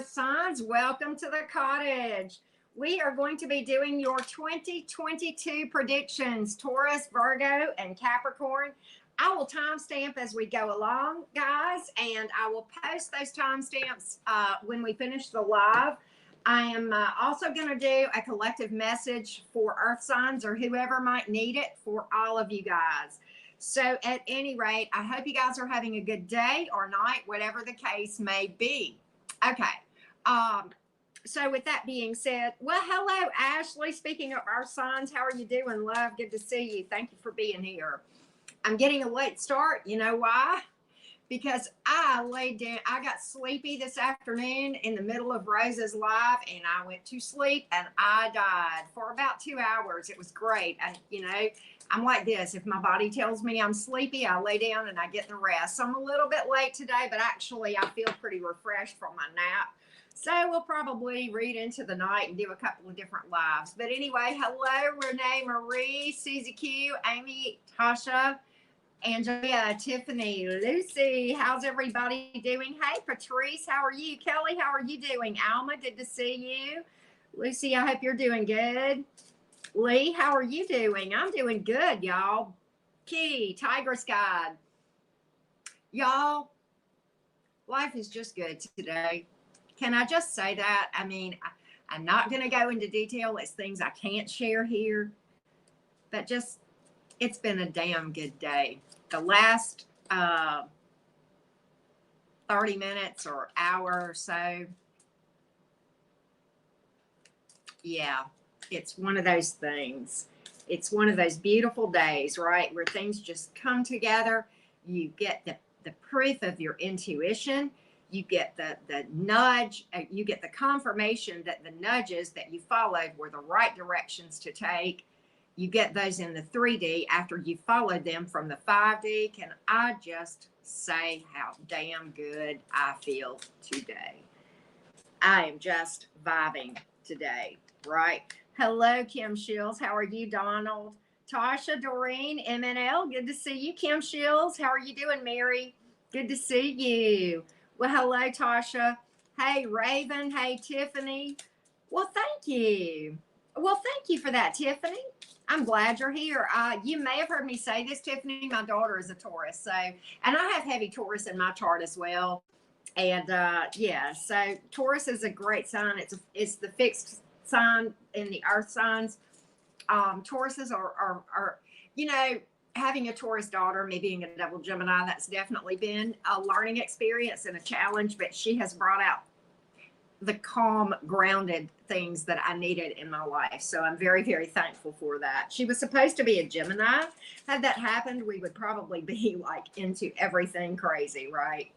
Earth signs, welcome to the cottage. We are going to be doing your 2022 predictions, Taurus, Virgo, and Capricorn. I will timestamp as we go along, guys, and I will post those timestamps when we finish the live. I am also going to do a collective message for Earth signs or whoever might need it for all of you guys. So at any rate, I hope you guys are having a good day or night, whatever the case may be. Okay. So with that being said, well, hello, Ashley. Speaking of our signs, how are you doing, love? Good to see you. Thank you for being here. I'm getting a late start. You know why? Because I laid down, I got sleepy this afternoon in the middle of Rose's live, and I went to sleep and I died for about 2 hours. It was great. And, you know, I'm like this. If my body tells me I'm sleepy, I lay down and I get the rest. So I'm a little bit late today, but actually I feel pretty refreshed from my nap. So we'll probably read into the night and do a couple of different lives. But anyway, hello, Renee, Marie, Susie Q, Amy, Tasha, Andrea, Tiffany, Lucy, how's everybody doing? Hey, Patrice, how are you? Kelly, how are you doing? Alma, good to see you. Lucy, I hope you're doing good. Lee, how are you doing? I'm doing good, y'all. Key, Tigress God. Y'all, life is just good today. Can I just say that? I mean, I'm not going to go into detail. It's things I can't share here. But just, it's been a damn good day. The last 30 minutes or hour or so, yeah, it's one of those things. It's one of those beautiful days, right, where things just come together. You get the proof of your intuition. You get the nudge. You get the confirmation that the nudges that you followed were the right directions to take. You get those in the 3D after you followed them from the 5D. Can I just say how damn good I feel today? I am just vibing today, right? Hello, Kim Shields. How are you, Donald? Tasha, Doreen, MNL. Good to see you. Kim Shields. How are you doing, Mary? Good to see you. Well, hello, Tasha. Hey, Raven. Hey, Tiffany. Well, thank you. Well, thank you for that, Tiffany. I'm glad you're here. You may have heard me say this, Tiffany. My daughter is a Taurus, so, and I have heavy Taurus in my chart as well. And yeah, so Taurus is a great sign. It's the fixed sign in the earth signs. Tauruses are, you know, having a Taurus daughter, me being a double Gemini, that's definitely been a learning experience and a challenge, but she has brought out the calm, grounded things that I needed in my life. So I'm very, very thankful for that. She was supposed to be a Gemini. Had that happened, we would probably be like into everything crazy, right?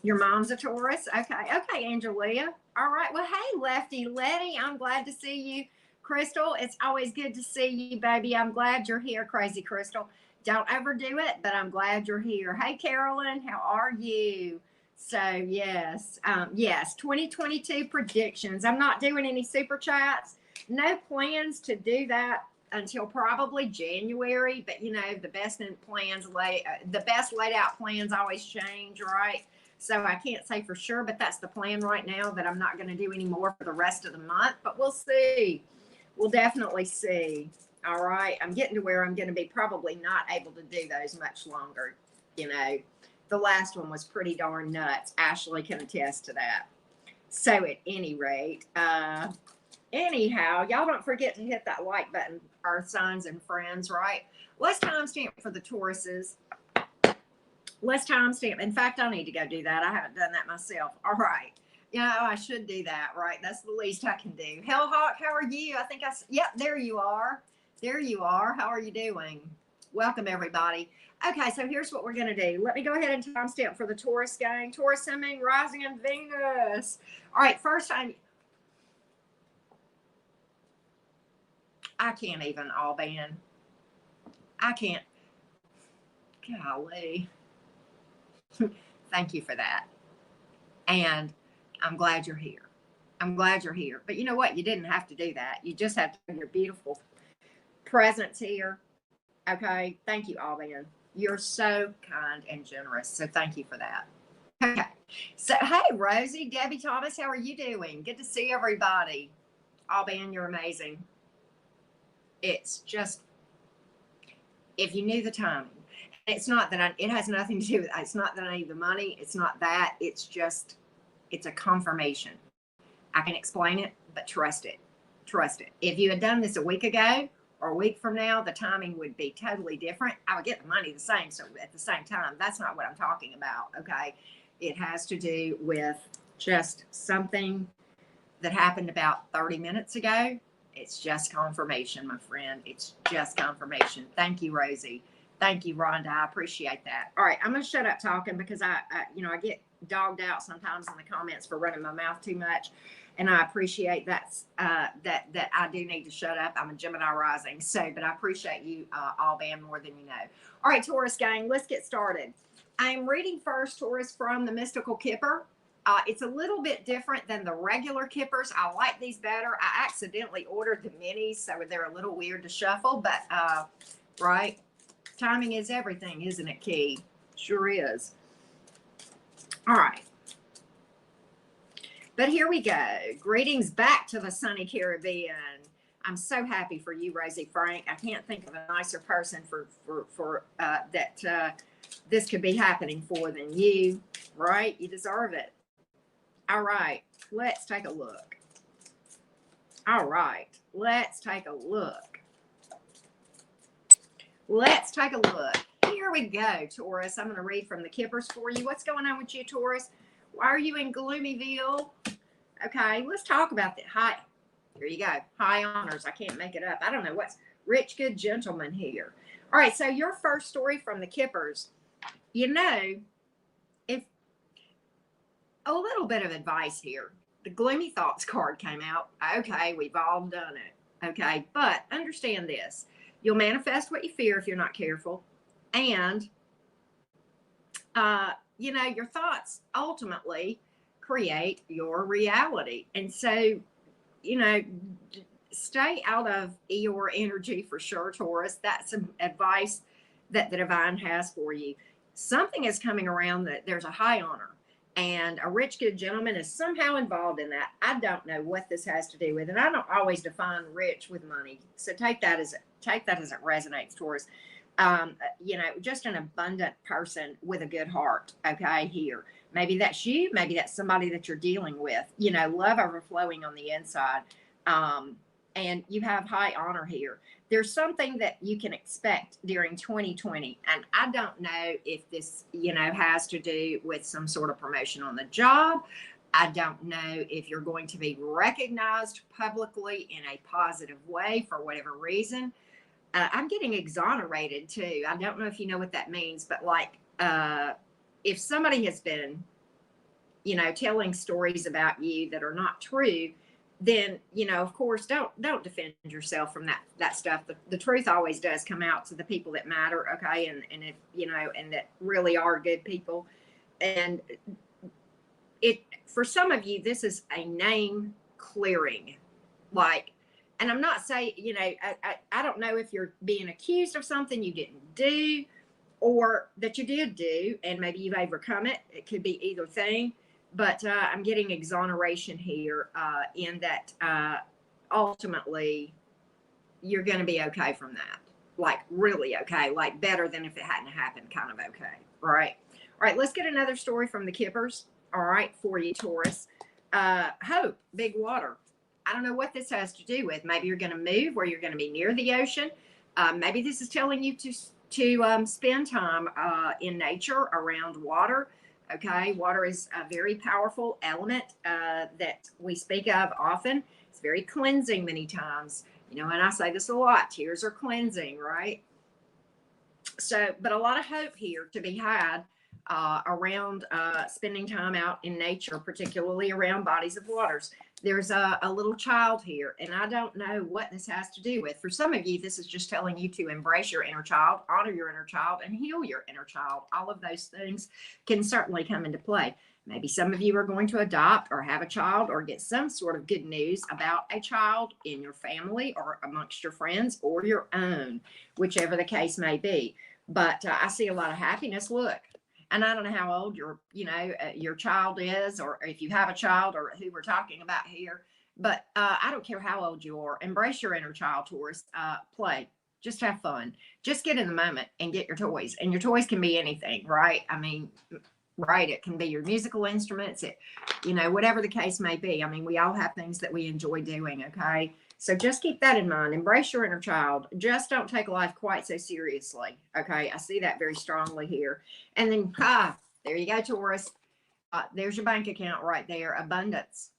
Your mom's a Taurus? Okay, Angelia. All right. Well, hey, Lefty Letty, I'm glad to see you. Crystal, it's always good to see you, baby. I'm glad you're here, Crazy Crystal. Don't overdo it, but I'm glad you're here. Hey, Carolyn, how are you? So, yes, 2022 predictions. I'm not doing any super chats. No plans to do that until probably January, but, you know, the best laid out plans always change, right? So I can't say for sure, but that's the plan right now, that I'm not going to do any more for the rest of the month, but we'll see. We'll definitely see. All right. I'm getting to where I'm going to be probably not able to do those much longer. You know, the last one was pretty darn nuts. Ashley can attest to that. So at any rate, anyhow, y'all don't forget to hit that like button, Earth signs and friends, right? Let's timestamp for the Tauruses. Let's timestamp. In fact, I need to go do that. I haven't done that myself. All right. You know, I should do that, right? That's the least I can do. Hellhawk, how are you? I think yep, there you are. There you are. How are you doing? Welcome, everybody. Okay, so here's what we're going to do. Let me go ahead and timestamp for the Taurus gang. Taurus, Sun, Moon, Rising, and Venus. All right, first I can't even, Alban. I can't. Golly. Thank you for that. And I'm glad you're here. I'm glad you're here. But you know what? You didn't have to do that. You just have to have your beautiful presence here. Okay. Thank you, Alban. You're so kind and generous. So thank you for that. Okay. So, hey, Rosie, Debbie Thomas, how are you doing? Good to see everybody. Alban, you're amazing. It's just, if you knew the timing, it's not that it has nothing to do with, it's not that I need the money. It's not that. It's just, it's a confirmation. I can explain it, but trust it. Trust it. If you had done this a week ago or a week from now, the timing would be totally different. I would get the money the same. So at the same time, that's not what I'm talking about. Okay. It has to do with just something that happened about 30 minutes ago. It's just confirmation, my friend. It's just confirmation. Thank you, Rosie. Thank you, Rhonda. I appreciate that. All right, I'm going to shut up talking because I I get dogged out sometimes in the comments for running my mouth too much, and I appreciate that I do need to shut up. I'm a Gemini rising, but I appreciate you, Alban, more than you know. All right, Taurus gang, let's get started. I'm reading first, Taurus, from the Mystical Kipper. It's a little bit different than the regular Kippers. I like these better. I accidentally ordered the minis, so they're a little weird to shuffle, but right? Timing is everything, isn't it, Key? Sure is. All right. But here we go. Greetings back to the sunny Caribbean. I'm so happy for you, Rosie Frank. I can't think of a nicer person for that this could be happening for than you, right? You deserve it. All right, let's take a look. All right, let's take a look. Let's take a look. Here we go, Taurus. I'm going to read from the Kippers for you. What's going on with you, Taurus? Why are you in Gloomyville? Okay, let's talk about that. Hi, here you go. High honors. I can't make it up. I don't know what's rich, good gentleman here. All right, so your first story from the Kippers. You know, if a little bit of advice here. The Gloomy Thoughts card came out. Okay, we've all done it. Okay, but understand this. You'll manifest what you fear if you're not careful. And, your thoughts ultimately create your reality. And so, stay out of Eeyore energy for sure, Taurus. That's some advice that the divine has for you. Something is coming around that there's a high honor. And a rich, good gentleman is somehow involved in that. I don't know what this has to do with, and I don't always define rich with money. So take that as it resonates, Taurus. Just an abundant person with a good heart. Okay, here. Maybe that's you. Maybe that's somebody that you're dealing with. Love overflowing on the inside. And you have high honor here. There's something that you can expect during 2020. And I don't know if this, has to do with some sort of promotion on the job. I don't know if you're going to be recognized publicly in a positive way for whatever reason. I'm getting exonerated too. I don't know if you know what that means, but if somebody has been, telling stories about you that are not true, then, of course, don't defend yourself from that stuff. The truth always does come out to the people that matter. Okay. And if, and that really are good people. And for some of you, this is a name clearing, and I'm not saying, I don't know if you're being accused of something you didn't do or that you did do, and maybe you've overcome it. It could be either thing. But I'm getting exoneration here in that ultimately you're going to be okay from that. Really okay. Better than if it hadn't happened, kind of okay. All right. All right. Let's get another story from the Kippers. All right. For you, Taurus. Hope, big water. I don't know what this has to do with. Maybe you're going to move where you're going to be near the ocean. Maybe this is telling you to spend time in nature around water. Okay, water is a very powerful element that we speak of often. It's very cleansing many times, and I say this a lot, tears are cleansing, right? So, but a lot of hope here to be had around spending time out in nature, particularly around bodies of waters. There's a little child here, and I don't know what this has to do with. For some of you, this is just telling you to embrace your inner child, honor your inner child, and heal your inner child. All of those things can certainly come into play. Maybe some of you are going to adopt or have a child or get some sort of good news about a child in your family or amongst your friends or your own, whichever the case may be. But I see a lot of happiness. Look, And I don't know how old your child is, or if you have a child, or who we're talking about here. But I don't care how old you are. Embrace your inner child, Taurus. Play. Just have fun. Just get in the moment and get your toys. And your toys can be anything, right? I mean, right? It can be your musical instruments. Whatever the case may be. I mean, we all have things that we enjoy doing. Okay. So just keep that in mind. Embrace your inner child. Just don't take life quite so seriously. Okay. I see that very strongly here. And then, there you go, Taurus. There's your bank account right there. Abundance,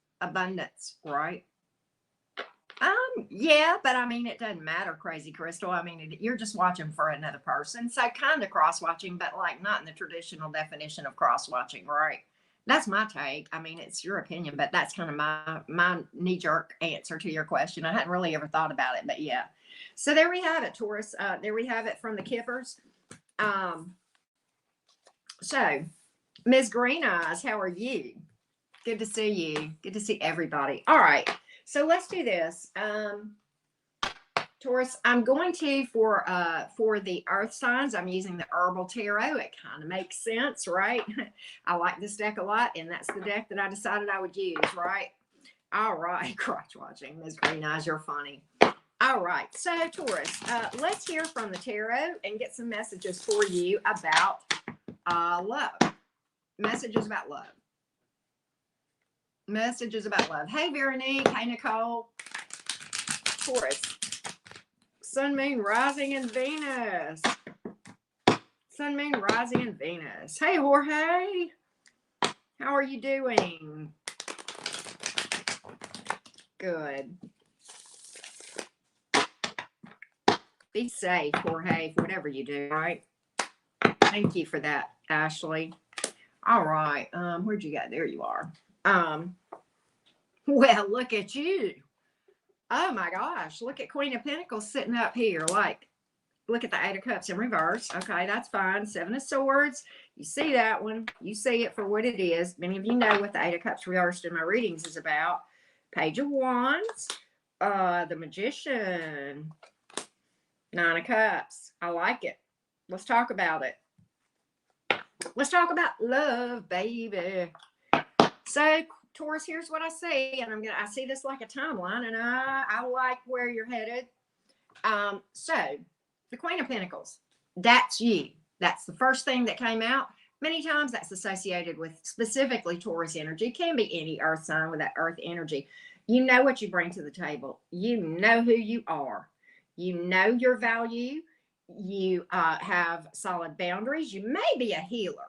right? Yeah, but I mean, it doesn't matter, Crazy Crystal. I mean, you're just watching for another person. So kind of cross watching, but like not in the traditional definition of cross watching, right? That's my take. I mean, it's your opinion, but that's kind of my knee-jerk answer to your question. I hadn't really ever thought about it, but yeah. So there we have it, Taurus. There we have it from the Kippers. So Ms. Green Eyes, how are you? Good to see you. Good to see everybody. All right. So let's do this. Taurus, I'm going to, for the earth signs, I'm using the Herbal Tarot. It kind of makes sense, right? I like this deck a lot, and that's the deck that I decided I would use, right? All right, crotch watching. Ms. Green Eyes, you're funny. All right, so Taurus, let's hear from the tarot and get some messages for you about love. Messages about love. Messages about love. Hey, Veronique. Hey, Nicole. Taurus. Sun, Moon, Rising, and Venus. Sun, Moon, Rising, and Venus. Hey, Jorge. How are you doing? Good. Be safe, Jorge, whatever you do, right? Thank you for that, Ashley. All right. Where'd you go? There you are. Well, look at you. Oh my gosh, look at Queen of Pentacles sitting up here. Like, look at the Eight of Cups in reverse. Okay, that's fine. Seven of Swords. You see that one. You see it for what it is. Many of you know what the Eight of Cups reversed in my readings is about. Page of Wands. The Magician. Nine of Cups. I like it. Let's talk about it. Let's talk about love, baby. So, Taurus, here's what I see, and I see this like a timeline, and I like where you're headed. So the Queen of Pentacles, that's you. That's the first thing that came out. Many times that's associated with specifically Taurus energy. Can be any earth sign with that earth energy. You know what you bring to the table. You know who you are. You know your value. You have solid boundaries. You may be a healer.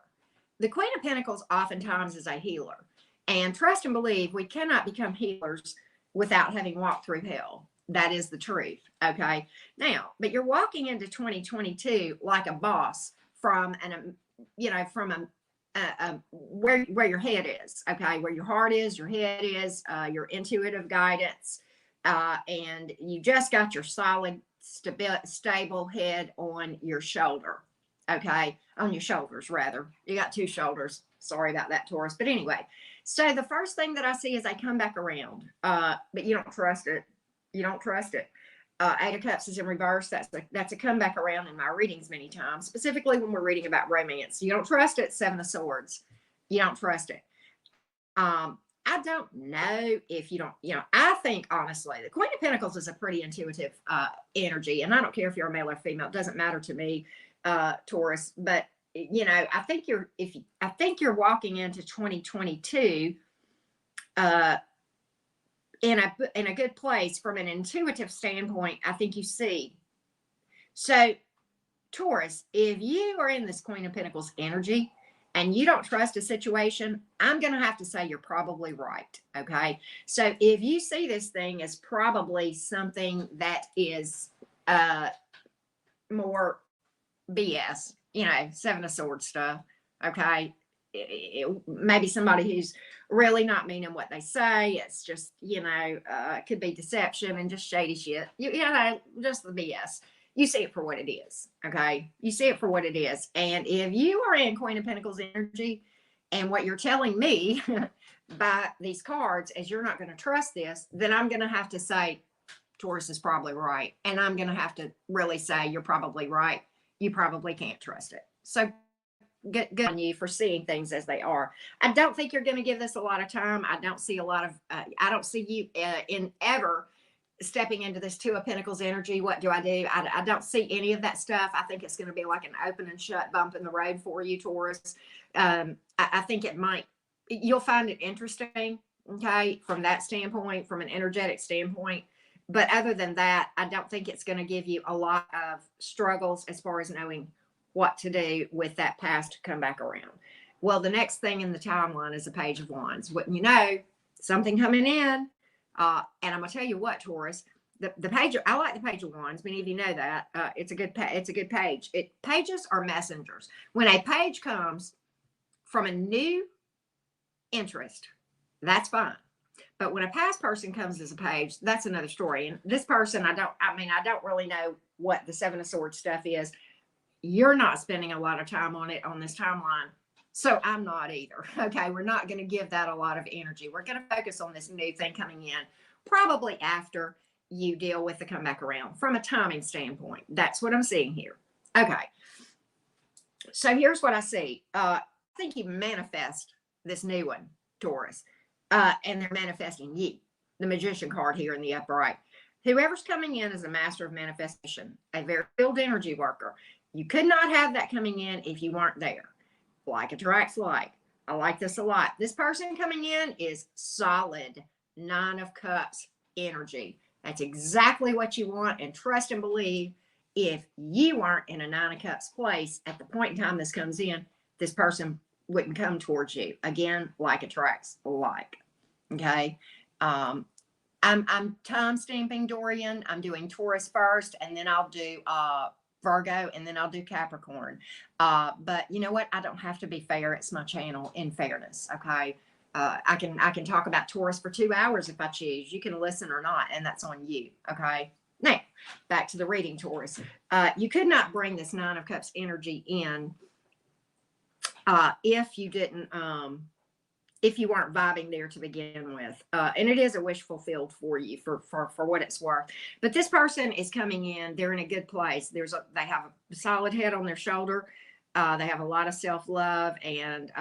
The Queen of Pentacles oftentimes is a healer. And trust and believe, we cannot become healers without having walked through hell. That is the truth. Okay. Now, but you're walking into 2022 like a boss from where your head is. Okay. Where your heart is, your head is, your intuitive guidance. And you just got your solid, stable head on your shoulder. Okay. On your shoulders, rather. You got two shoulders. Sorry about that, Taurus. But anyway, so the first thing that I see is they come back around, but you don't trust it. You don't trust it. Eight of Cups is in reverse. That's a comeback around in my readings many times, specifically when we're reading about romance. You don't trust it. Seven of Swords. You don't trust it. I don't know if you don't, I think honestly, the Queen of Pentacles is a pretty intuitive energy, and I don't care if you're a male or female. It doesn't matter to me, Taurus, but I think you're walking into 2022 in a good place from an intuitive standpoint. I think you see. So, Taurus, if you are in this Queen of Pentacles energy and you don't trust a situation, I'm going to have to say you're probably right. Okay. So if you see this thing as probably something that is more BS, Seven of Swords stuff. Okay. Maybe somebody who's really not meaning what they say. It's just, it could be deception and just shady shit. Just the BS. You see it for what it is. Okay. You see it for what it is. And if you are in Queen of Pentacles energy and what you're telling me by these cards is you're not going to trust this, then I'm going to have to say Taurus is probably right. And I'm going to have to really say you're probably right. You probably can't trust it. So Good on you for seeing things as they are. I don't think you're going to give this a lot of time. I don't see a lot of, I don't see you in ever stepping into this Two of Pentacles energy. What do? I don't see any of that stuff. I think it's going to be like an open and shut bump in the road for you, Taurus. I think you'll find it interesting, okay, from that standpoint, from an energetic standpoint. But other than that, I don't think it's going to give you a lot of struggles as far as knowing what to do with that past to come back around. Well, the next thing in the timeline is a Page of Wands. Wouldn't you know, something coming in. And I'm gonna tell you what, Taurus, the page. I like the Page of Wands. Many of you know that. It's a good page. Pages are messengers. When a page comes from a new interest, that's fine. But when a past person comes as a page, that's another story. And this person, I don't really know what the Seven of Swords stuff is. You're not spending a lot of time on it on this timeline. So I'm not either. Okay. We're not going to give that a lot of energy. We're going to focus on this new thing coming in, probably after you deal with the come back around from a timing standpoint. That's what I'm seeing here. Okay. So here's what I see. I think you manifest this new one, Taurus, and they're manifesting you, the Magician card here in the upright. Whoever's coming in is a master of manifestation, a very skilled energy worker. You could not have that coming in if you weren't there. Like attracts like. I like this a lot. This person coming in is solid Nine of Cups energy. That's exactly what you want. And trust and believe, if you weren't in a Nine of Cups place at the point in time this comes in, this person wouldn't come towards you. Again, like attracts like. Okay. I'm time stamping Dorian. I'm doing Taurus first, and then I'll do Virgo, and then I'll do Capricorn. But you know what? I don't have to be fair. It's my channel, in fairness. Okay. I can talk about Taurus for 2 hours if I choose. You can listen or not, and that's on you. Okay. Now, back to the reading, Taurus. You could not bring this Nine of Cups energy in if you didn't, if you weren't vibing there to begin with. And it is a wish fulfilled for you for what it's worth. But this person is coming in, they're in a good place. They have a solid head on their shoulder. They have a lot of self-love, and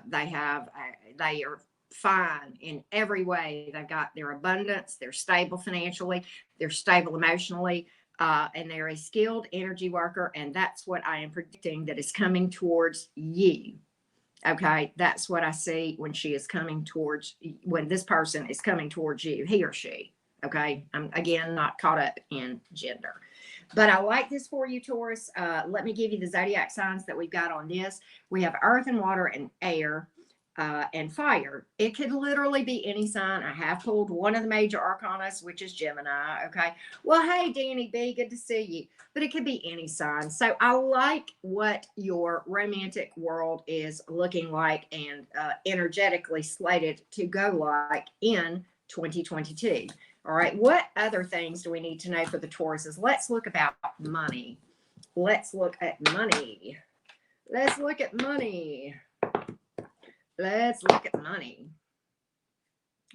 they are fine in every way. They've got their abundance, they're stable financially, they're stable emotionally, and they're a skilled energy worker. And that's what I am predicting that is coming towards you. Okay, that's what I see when when this person is coming towards you, he or she. Okay, I'm again not caught up in gender, but I like this for you, Taurus. Let me give you the zodiac signs that we've got on this. We have earth and water and air and fire. It could literally be any sign. I have pulled one of the major arcana, which is Gemini. Okay, well, hey, Danny B, good to see you. But it could be any sign. So I like what your romantic world is looking like and energetically slated to go like in 2022. All right. What other things do we need to know for the Tauruses? Let's look about money. Let's look at money. Let's look at money. Let's look at money.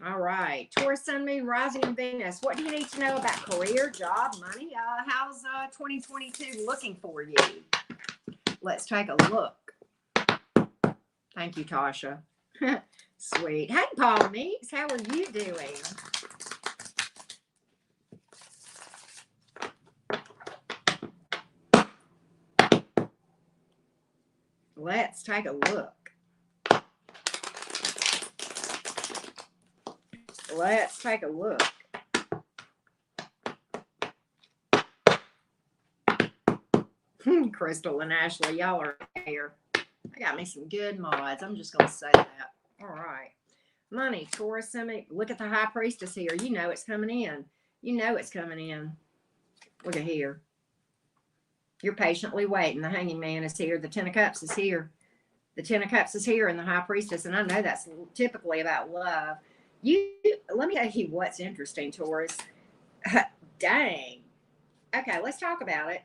All right. Taurus, Sun, Moon, Rising, and Venus. What do you need to know about career, job, money? How's 2022 looking for you? Let's take a look. Thank you, Tasha. Sweet. Hey, Paul Meeks. How are you doing? Let's take a look. Let's take a look. Crystal and Ashley, y'all are here. I got me some good mods. I'm just going to say that. All right. Money, Taurus, look at the High Priestess here. You know it's coming in. You know it's coming in. Look at here. You're patiently waiting. The Hanging Man is here. The Ten of Cups is here. The Ten of Cups is here, and the High Priestess. And I know that's typically about love. Let me tell you what's interesting, Taurus. Dang. Okay, let's talk about it.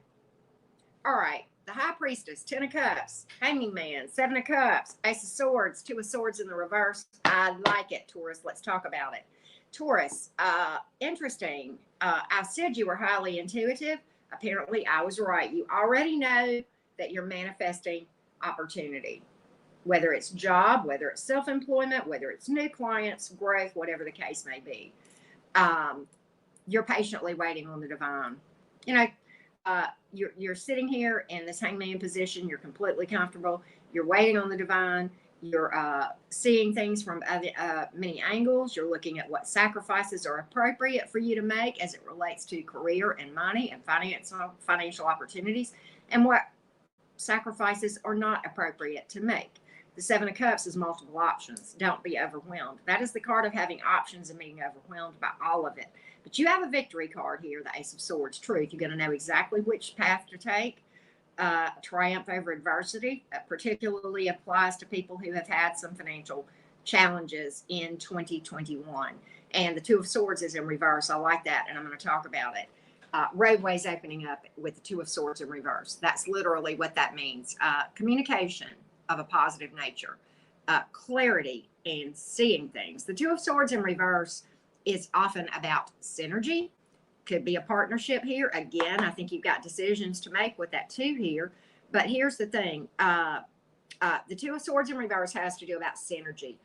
All right. The High Priestess, Ten of Cups, Hanging Man, Seven of Cups, Ace of Swords, Two of Swords in the reverse. I like it, Taurus. Let's talk about it. Taurus, interesting. I said you were highly intuitive. Apparently, I was right. You already know that you're manifesting opportunity, whether it's job, whether it's self-employment, whether it's new clients, growth, whatever the case may be. You're patiently waiting on the divine. You know, you're sitting here in this hangman position. You're completely comfortable. You're waiting on the divine. You're seeing things from many angles. You're looking at what sacrifices are appropriate for you to make as it relates to career and money and financial opportunities, and what sacrifices are not appropriate to make. The Seven of Cups is multiple options. Don't be overwhelmed. That is the card of having options and being overwhelmed by all of it. But you have a victory card here, the Ace of Swords, truth. You're going to know exactly which path to take. Triumph over adversity particularly applies to people who have had some financial challenges in 2021. And the Two of Swords is in reverse. I like that, and I'm going to talk about it. Roadways opening up with the Two of Swords in reverse. That's literally what that means. Communication of a positive nature, clarity, and seeing things. The Two of Swords in reverse is often about synergy. Could be a partnership here. Again, I think you've got decisions to make with that two here. But here's the thing. The Two of Swords in reverse has to do about synergy.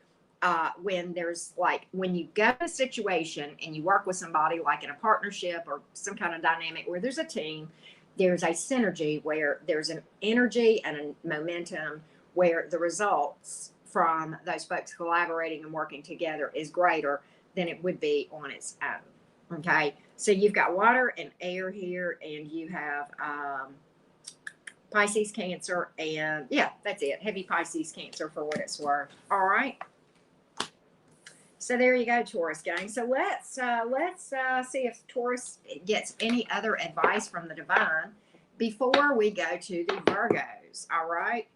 When there's when you go to a situation and you work with somebody like in a partnership or some kind of dynamic where there's a team, there's a synergy where there's an energy and a momentum where the results from those folks collaborating and working together is greater than it would be on its own. Okay. So you've got water and air here, and you have Pisces, Cancer, and yeah, that's it. Heavy Pisces, Cancer for what it's worth. All right. So there you go, Taurus gang. So let's see if Taurus gets any other advice from the divine before we go to the Virgos. All right.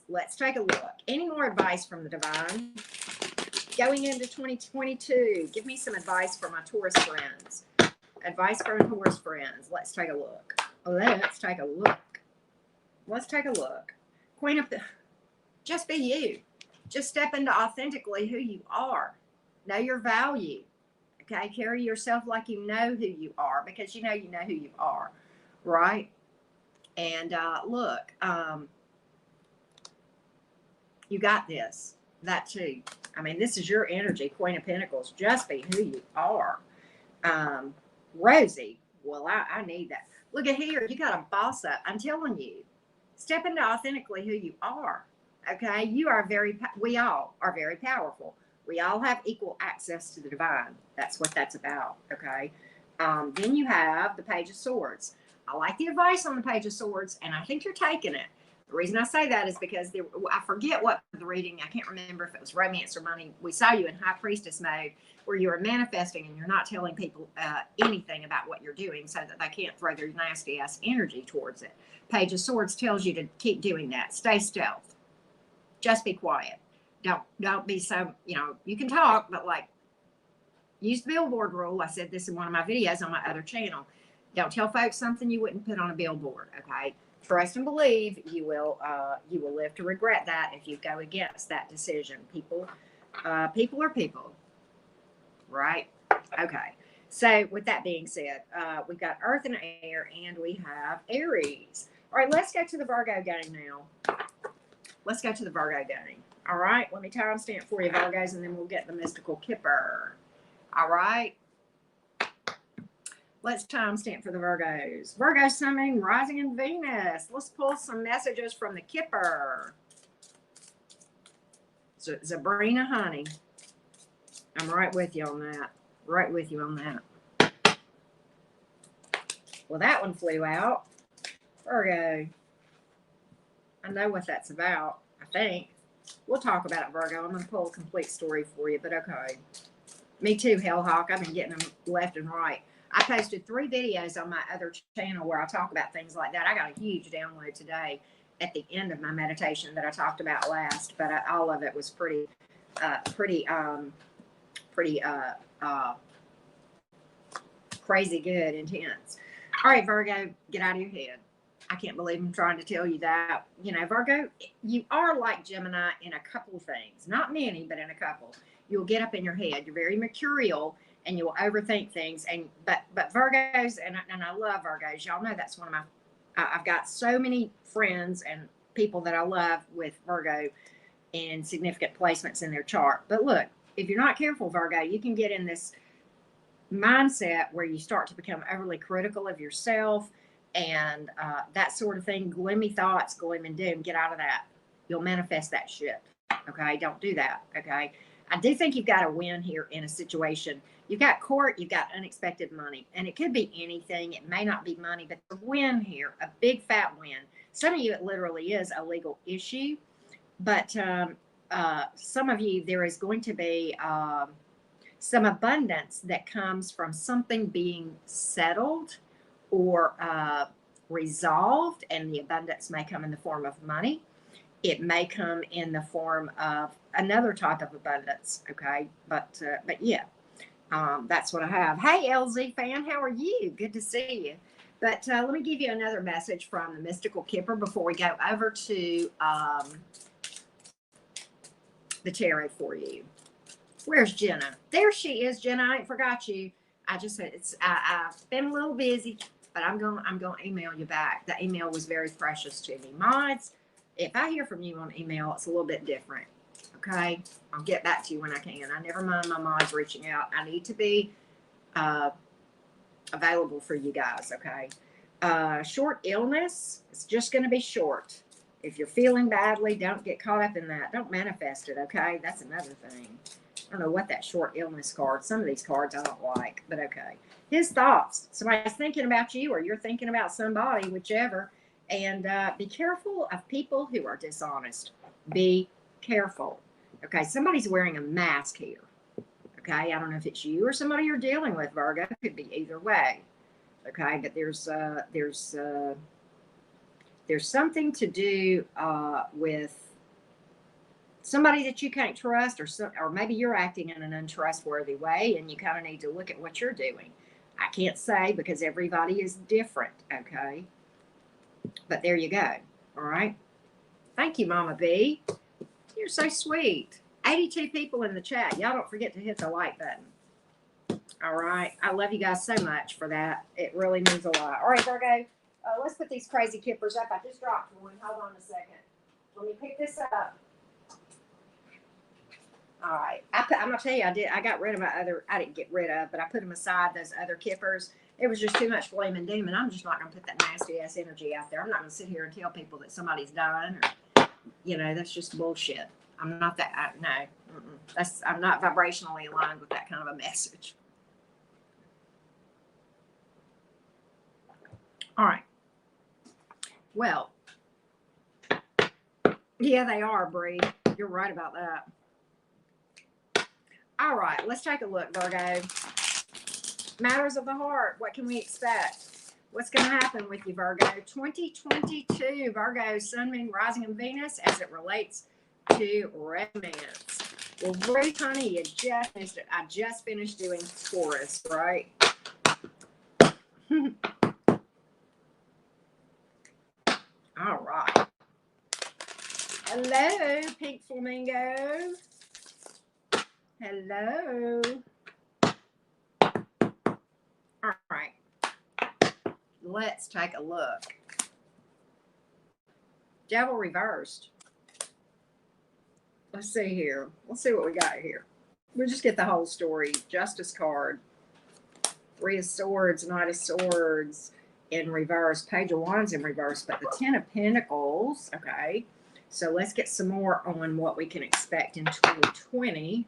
Let's take a look. Any more advice from the divine going into 2022? Give me some advice for my Taurus friends. Advice for Taurus friends. Let's take a look. Let's take a look. Let's take a look. Queen of the... Just be you. Just step into authentically who you are. Know your value. Okay? Carry yourself like you know who you are, because you know who you are. Right? And look, you got this. That too. I mean, this is your energy, Queen of Pentacles. Just be who you are. Rosie, well, I need that. Look at here. You got a boss up. I'm telling you. Step into authentically who you are. Okay? You are we all are very powerful. We all have equal access to the divine. That's what that's about. Okay? Then you have the Page of Swords. I like the advice on the Page of Swords, and I think you're taking it. The reason I say that is because I forget what the reading, I can't remember if it was romance or money. We saw you in High Priestess mode where you are manifesting and you're not telling people anything about what you're doing so that they can't throw their nasty ass energy towards it. Page of Swords tells you to keep doing that. Stay stealth. Just be quiet. Don't be so, you can talk, but use the billboard rule. I said this in one of my videos on my other channel. Don't tell folks something you wouldn't put on a billboard, okay? Trust and believe you will live to regret that if you go against that decision. People are people, right? Okay. So with that being said, we've got Earth and Air, and we have Aries. All right, let's go to the Virgo game now. Let's go to the Virgo game. All right, let me timestamp for you, Virgos, and then we'll get the mystical Kipper. All right. Let's timestamp for the Virgos. Virgo Sun, Moon, Rising in Venus. Let's pull some messages from the Kipper. So, Sabrina, honey. I'm right with you on that. Right with you on that. Well, that one flew out. Virgo. I know what that's about, I think. We'll talk about it, Virgo. I'm going to pull a complete story for you, but okay. Me too, Hellhawk. I've been getting them left and right. I posted 3 videos on my other channel where I talk about things like that. I got a huge download today at the end of my meditation that I talked about last, but all of it was pretty crazy good, intense. All right, Virgo, get out of your head. I can't believe I'm trying to tell you that. Virgo, you are like Gemini in a couple of things. Not many, but in a couple. You'll get up in your head. You're very mercurial, and you'll overthink things. But Virgos, and I love Virgos. Y'all know that's one of my, I've got so many friends and people that I love with Virgo and significant placements in their chart. But look, if you're not careful, Virgo, you can get in this mindset where you start to become overly critical of yourself and that sort of thing. Gloomy thoughts, gloom and doom. Get out of that. You'll manifest that shit. Okay, don't do that. Okay, I do think you've got a win here in a situation. You've got court, you've got unexpected money, and it could be anything. It may not be money, but the win here, a big fat win. Some of you, it literally is a legal issue, but some of you, there is going to be some abundance that comes from something being settled or resolved, and the abundance may come in the form of money. It may come in the form of another type of abundance. Okay, but yeah, that's what I have. Hey, LZ fan, how are you? Good to see you. But let me give you another message from the Mystical Kipper before we go over to the tarot for you. Where's Jenna? There she is, Jenna. I ain't forgot you. I just said I've been a little busy, but I'm gonna email you back. The email was very precious to me. Mods, if I hear from you on email, it's a little bit different. Okay, I'll get back to you when I can. I never mind my mods reaching out. I need to be available for you guys. Okay. Short illness. It's just going to be short. If you're feeling badly, don't get caught up in that. Don't manifest it. Okay, that's another thing. I don't know what that short illness card. Some of these cards I don't like, but okay. His thoughts. Somebody's thinking about you, or you're thinking about somebody, whichever. And be careful of people who are dishonest. Be careful. Okay, somebody's wearing a mask here. Okay, I don't know if it's you or somebody you're dealing with, Virgo. It could be either way. Okay, but there's something to do with somebody that you can't trust, or maybe you're acting in an untrustworthy way, and you kind of need to look at what you're doing. I can't say because everybody is different. Okay, but there you go. All right. Thank you, Mama B. You're so sweet. 82 people in the chat. Y'all don't forget to hit the like button. All right. I love you guys so much for that. It really means a lot. All right, Virgo. Let's put these crazy kippers up. I just dropped one. Hold on a second. Let me pick this up. All right. I'm going to tell you, I got rid of I didn't get rid of, but I put them aside, those other kippers. It was just too much gloom and doom, and I'm just not going to put that nasty ass energy out there. I'm not going to sit here and tell people that somebody's dying, or, that's just bullshit. I'm not that, no. I'm not vibrationally aligned with that kind of a message. All right. Well, yeah, they are, Bree. You're right about that. All right, let's take a look, Virgo. Matters of the heart. What can we expect? What's going to happen with you, Virgo? 2022, Virgo, Sun, Moon, Rising, and Venus as it relates to romance. Well, Ruth, honey, you just finished it. I just finished doing Taurus, right? All right. Hello, Pink Flamingo. Hello. All right. Let's take a look. Devil reversed. Let's see here. Let's see what we got here. We'll just get the whole story. Justice card. 3 of Swords, Knight of Swords in reverse. Page of Wands in reverse, but the 10 of Pentacles. Okay. So let's get some more on what we can expect in 2020.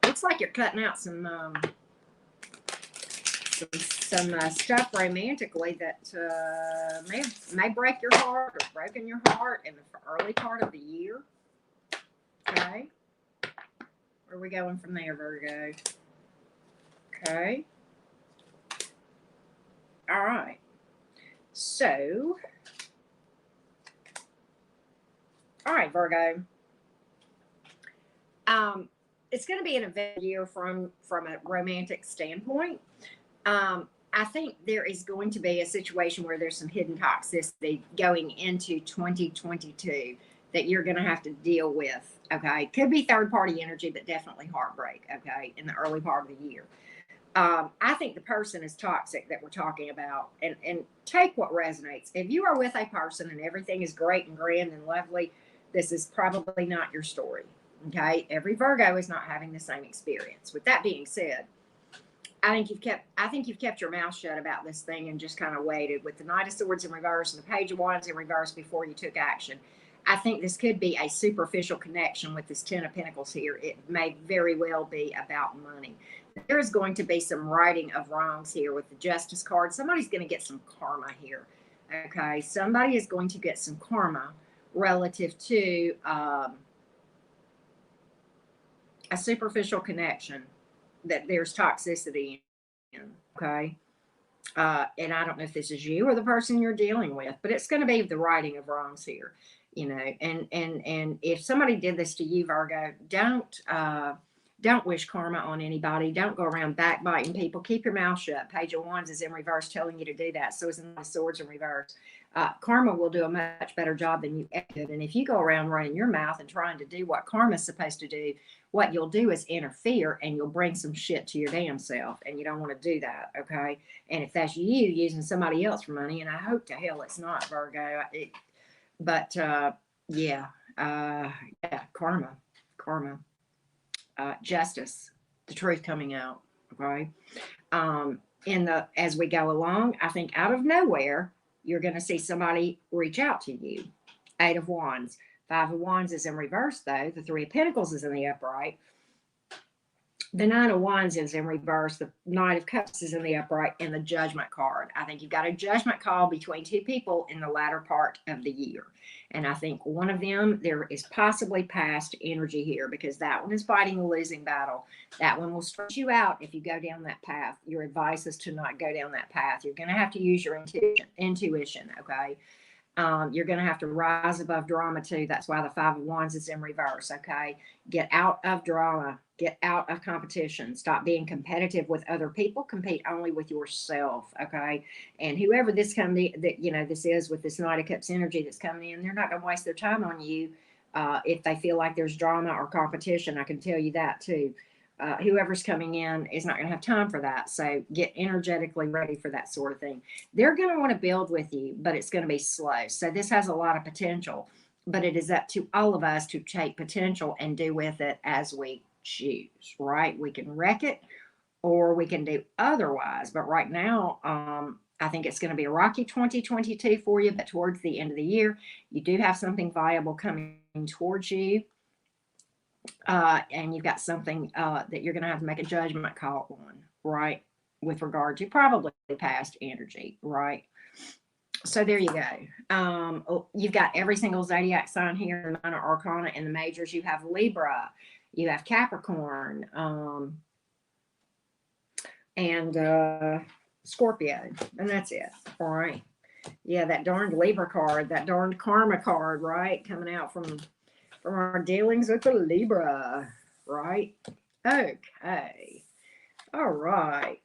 Looks like you're cutting out some stuff romantically that may break your heart or broken your heart in the early part of the year. Okay. Where are we going from there, Virgo? Okay. All right. So, all right, Virgo. It's going to be an event year from a romantic standpoint. I think there is going to be a situation where there's some hidden toxicity going into 2022 that you're going to have to deal with. Okay. Could be third party energy, but definitely heartbreak. Okay. In the early part of the year. I think the person is toxic that we're talking about, and take what resonates. If you are with a person and everything is great and grand and lovely, this is probably not your story. Okay. Every Virgo is not having the same experience. With that being said, I think you've kept your mouth shut about this thing and just kind of waited with the Knight of Swords in reverse and the Page of Wands in reverse before you took action. I think this could be a superficial connection with this Ten of Pentacles here. It may very well be about money. There is going to be some righting of wrongs here with the Justice card. Somebody's going to get some karma here. Okay, somebody is going to get some karma relative to a superficial connection that there's toxicity in. Okay. And I don't know if this is you or the person you're dealing with, but it's going to be the righting of wrongs here, you know. And if somebody did this to you, Virgo, don't wish karma on anybody. Don't go around backbiting people. Keep your mouth shut. Page of Wands is in reverse, telling you to do that. So is the Swords in reverse. Karma will do a much better job than you ever did. And if you go around running your mouth and trying to do what karma's supposed to do, what you'll do is interfere, and you'll bring some shit to your damn self. And you don't want to do that, okay? And if that's you using somebody else for money, and I hope to hell it's not, Virgo. Yeah, karma. Justice, the truth coming out, okay? As we go along, I think out of nowhere, you're going to see somebody reach out to you. Eight of Wands. Five of Wands is in reverse, though. The Three of Pentacles is in the upright. The Nine of Wands is in reverse. The Knight of Cups is in the upright, and the Judgment card. I think you've got a judgment call between two people in the latter part of the year. And I think one of them, there is possibly past energy here, because that one is fighting a losing battle. That one will stress you out if you go down that path. Your advice is to not go down that path. You're going to have to use your intuition, okay? You're going to have to rise above drama too. That's why the Five of Wands is in reverse. Okay. Get out of drama. Get out of competition. Stop being competitive with other people. Compete only with yourself. Okay. And whoever this this is with this Knight of Cups energy that's coming in, they're not going to waste their time on you. If they feel like there's drama or competition, I can tell you that too. Whoever's coming in is not going to have time for that. So get energetically ready for that sort of thing. They're going to want to build with you, but it's going to be slow. So this has a lot of potential, but it is up to all of us to take potential and do with it as we choose, right? We can wreck it or we can do otherwise. But right now, I think it's going to be a rocky 2022 for you, but towards the end of the year, you do have something viable coming towards you. And you've got something that you're going to have to make a judgment call on, right? With regard to probably past energy, right? So there you go. You've got every single zodiac sign here, the minor arcana and the majors. You have Libra, you have Capricorn, and Scorpio, and that's it. All right. Yeah, that darned Libra card, that darned karma card, right? Coming out from our dealings with the Libra, right? Okay. All right.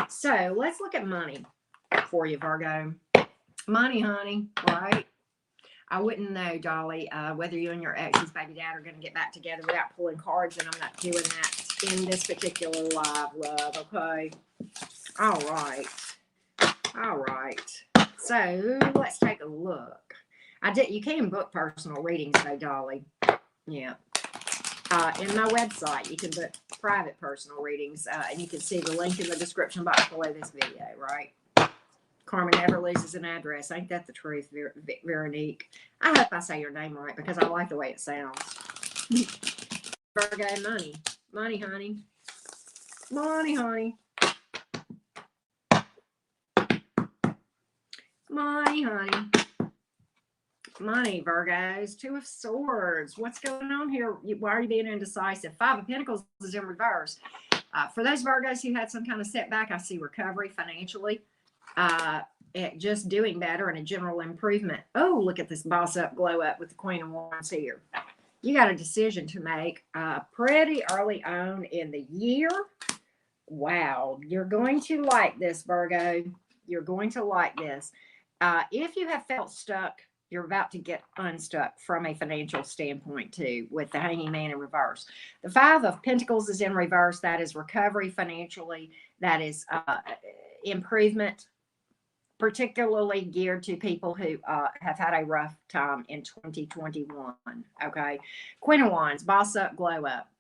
So let's look at money for you, Virgo. Money, honey, right? I wouldn't know, Dolly, whether you and your ex's baby dad are going to get back together without pulling cards, and I'm not doing that in this particular live, love, okay? All right. All right. So let's take a look. You can book personal readings though, Dolly. Yeah. In my website, you can book private personal readings, and you can see the link in the description box below this video, right? Karma never loses an address. Ain't that the truth, Veronique? I hope I say your name right, because I like the way it sounds. Virgo, money. Money, honey. Money, honey. Money, honey. Money, Virgos. Two of Swords. What's going on here? Why are you being indecisive? Five of Pentacles is in reverse. For those Virgos who had some kind of setback, I see recovery financially. Just doing better and a general improvement. Oh, look at this boss up, glow up with the Queen of Wands here. You got a decision to make pretty early on in the year. Wow. You're going to like this, Virgo. You're going to like this. If you have felt stuck You're about to get unstuck from a financial standpoint too, with the Hanging Man in reverse. The Five of Pentacles is in reverse. That is recovery financially. That is improvement, particularly geared to people who have had a rough time in 2021. Okay. Queen of Wands, boss up, glow up.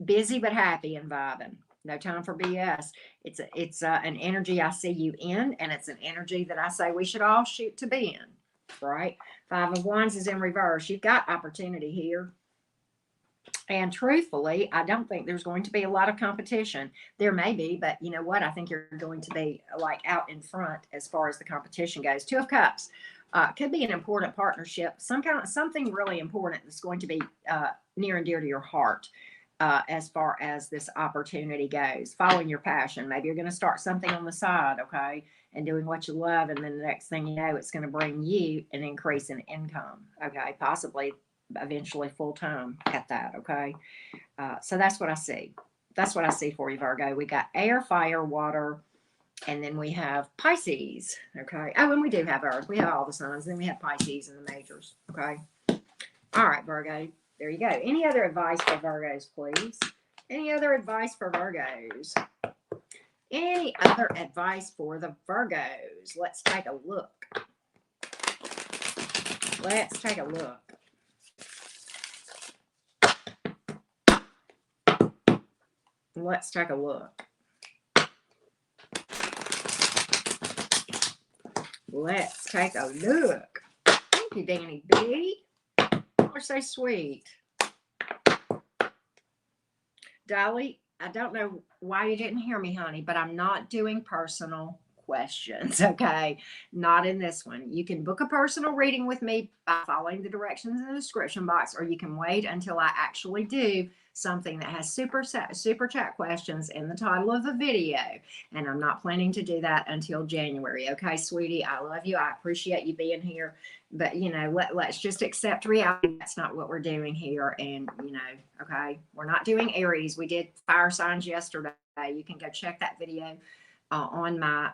Busy but happy and vibing. No time for BS. It's an energy I see you in, and it's an energy that I say we should all shoot to be in. Right? Five of Wands is in reverse. You've got opportunity here. And truthfully, I don't think there's going to be a lot of competition. There may be, but you know what? I think you're going to be like out in front as far as the competition goes. Two of Cups could be an important partnership, something really important that's going to be near and dear to your heart. As far as this opportunity goes, following your passion. Maybe you're going to start something on the side, okay, and doing what you love, and then the next thing you know, it's going to bring you an increase in income, okay, possibly eventually full-time at that, okay. So that's what I see. That's what I see for you, Virgo. We got air, fire, water, and then we have Pisces, okay. Oh, and we do have Earth. We have all the signs. Then we have Pisces and the majors, okay. All right, Virgo. There you go. Any other advice for Virgos, please? Any other advice for Virgos? Any other advice for the Virgos? Let's take a look. Let's take a look. Let's take a look. Let's take a look. Thank you, Danny B. You're so sweet. Dolly, I don't know why you didn't hear me, honey, but I'm not doing personal questions, okay? Not in this one. You can book a personal reading with me by following the directions in the description box, or you can wait until I actually do something that has super chat questions in the title of the video. And I'm not planning to do that until January. Okay, sweetie, I love you. I appreciate you being here. But, you know, let's just accept reality. That's not what we're doing here. And, you know, okay, we're not doing Aries. We did fire signs yesterday. You can go check that video on my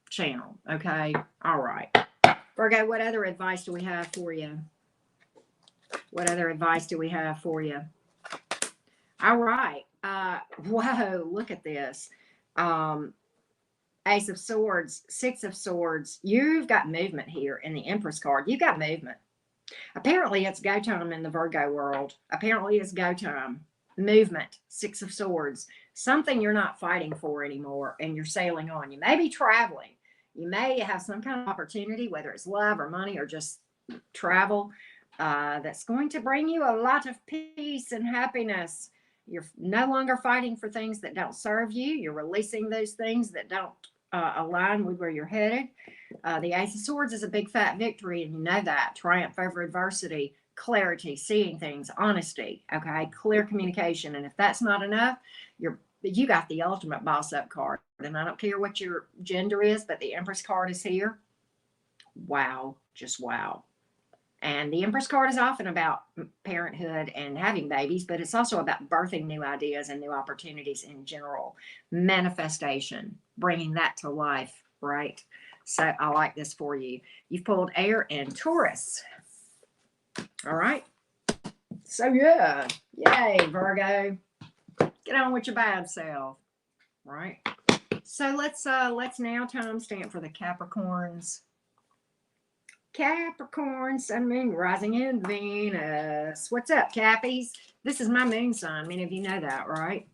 channel. Okay, all right. Virgo, what other advice do we have for you? What other advice do we have for you? All right. Whoa, look at this. Ace of Swords, Six of Swords. You've got movement here in the Empress card. You've got movement. Apparently, it's go time in the Virgo world. Apparently, it's go time. Movement, Six of Swords. Something you're not fighting for anymore, and you're sailing on. You may be traveling. You may have some kind of opportunity, whether it's love or money or just travel, that's going to bring you a lot of peace and happiness. You're no longer fighting for things that don't serve you. You're releasing those things that don't align with where you're headed. The Ace of Swords is a big fat victory, and you know that. Triumph over adversity, clarity, seeing things, honesty, okay, clear communication. And if that's not enough, you got the ultimate boss up card. And I don't care what your gender is, but the Empress card is here. Wow, just wow. And the Empress card is often about parenthood and having babies, but it's also about birthing new ideas and new opportunities in general. Manifestation, bringing that to life, right? So I like this for you. You've pulled air and Taurus. All right. So yeah, yay, Virgo. Get on with your bad self, right? So let's now timestamp for the Capricorns. Capricorn, Sun, Moon, rising in Venus. What's up, Cappies? This is my moon sign. Many of you know that, right?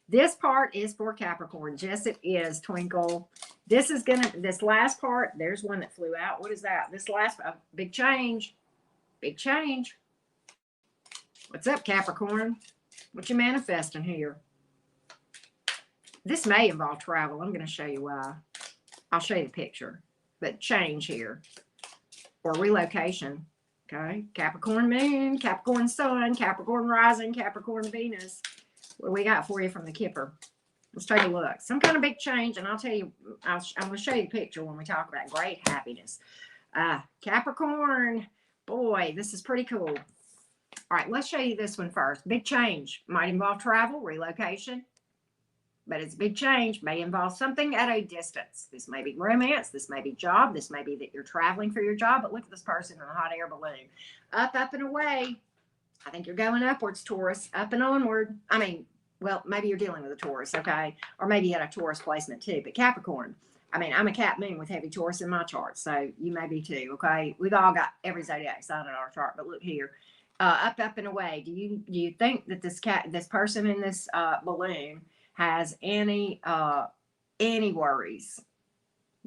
This part is for Capricorn. Yes, it is, Twinkle. This last part, there's one that flew out. What is that? This last, big change. Big change. What's up, Capricorn? What you manifesting here? This may involve travel. I'm going to show you why. I'll show you the picture. But change here. Or relocation. Okay. Capricorn Moon, Capricorn Sun, Capricorn Rising, Capricorn Venus. What do we got for you from the Kipper? Let's take a look. Some kind of big change, and I'll tell you, I'm going to show you the picture when we talk about great happiness. Capricorn, boy, this is pretty cool. All right, let's show you this one first. Big change. Might involve travel, relocation. but it's a big change. May involve something at a distance. This may be romance. This may be job. This may be that you're traveling for your job. But look at this person in a hot air balloon. Up and away. I think you're going upwards, Taurus. Up and onward. I mean, well, maybe you're dealing with a Taurus, okay? Or maybe you had a Taurus placement too. But Capricorn, I mean, I'm a Cap moon with heavy Taurus in my chart, so you may be too, okay? We've all got every zodiac sign in our chart, but look here. Up and away. Do you think that this person in this balloon has any worries?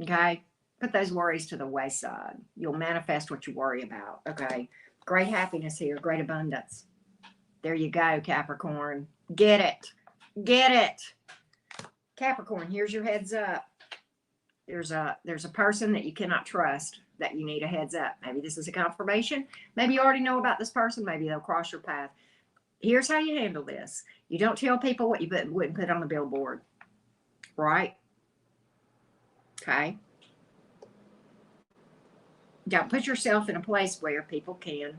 Okay, put those worries to the wayside. You'll manifest what you worry about. Okay, great happiness here, great abundance. There you go, Capricorn. Get it, Capricorn. Here's your heads up. There's a person that you cannot trust, that you need a heads up. Maybe this is a confirmation. Maybe you already know about this person. Maybe they'll cross your path. Here's how you handle this. You don't tell people what you wouldn't put on the billboard, right? Okay. Don't put yourself in a place where people can,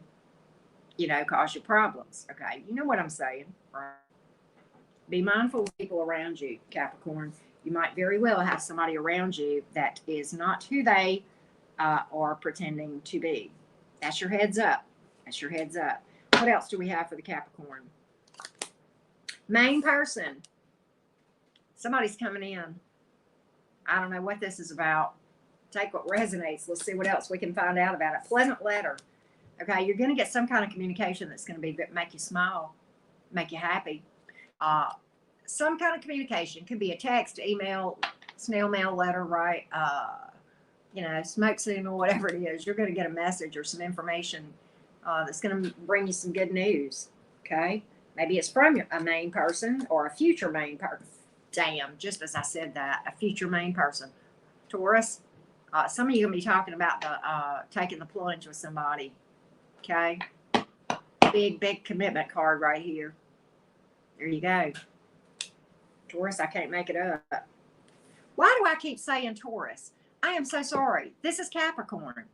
cause you problems. Okay. You know what I'm saying, right? Be mindful of people around you, Capricorn. You might very well have somebody around you that is not who they are pretending to be. That's your heads up. That's your heads up. What else do we have for the Capricorn? Main person. Somebody's coming in. I don't know what this is about. Take what resonates. Let's see what else we can find out about it. Pleasant letter. Okay, you're going to get some kind of communication that's going to make you smile, make you happy. Some kind of communication. Could be a text, email, snail mail, letter, right? Smoke signal, whatever it is. You're going to get a message or some information that's going to bring you some good news. Okay, maybe it's from a main person or a future main person. Damn, just as I said that, a future main person. Taurus, some of you are going to be talking about taking the plunge with somebody. Okay, big commitment card right here. There you go. Taurus, I can't make it up. Why do I keep saying Taurus? I am so sorry. This is Capricorn.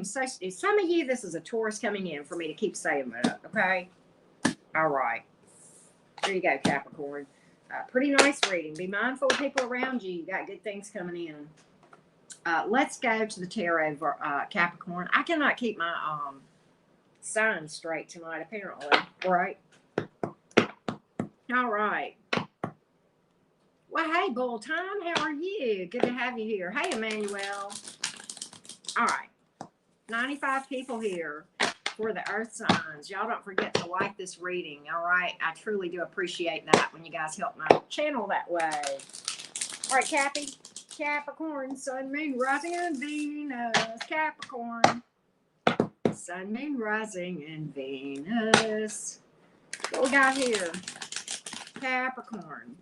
Some of you, this is a Taurus coming in for me to keep saying that, okay? All right. There you go, Capricorn. Pretty nice reading. Be mindful of people around you. You got good things coming in. Let's go to the tarot, Capricorn. I cannot keep my signs straight tonight, apparently, right? All right. Well, hey, Bull Time, how are you? Good to have you here. Hey, Emmanuel. All right. 95 people here for the Earth signs. Y'all don't forget to like this reading, all right? I truly do appreciate that when you guys help my channel that way. All right, Capricorn, Sun, Moon, Rising, and Venus. Capricorn. Sun, Moon, Rising, and Venus. What we got here? Capricorn.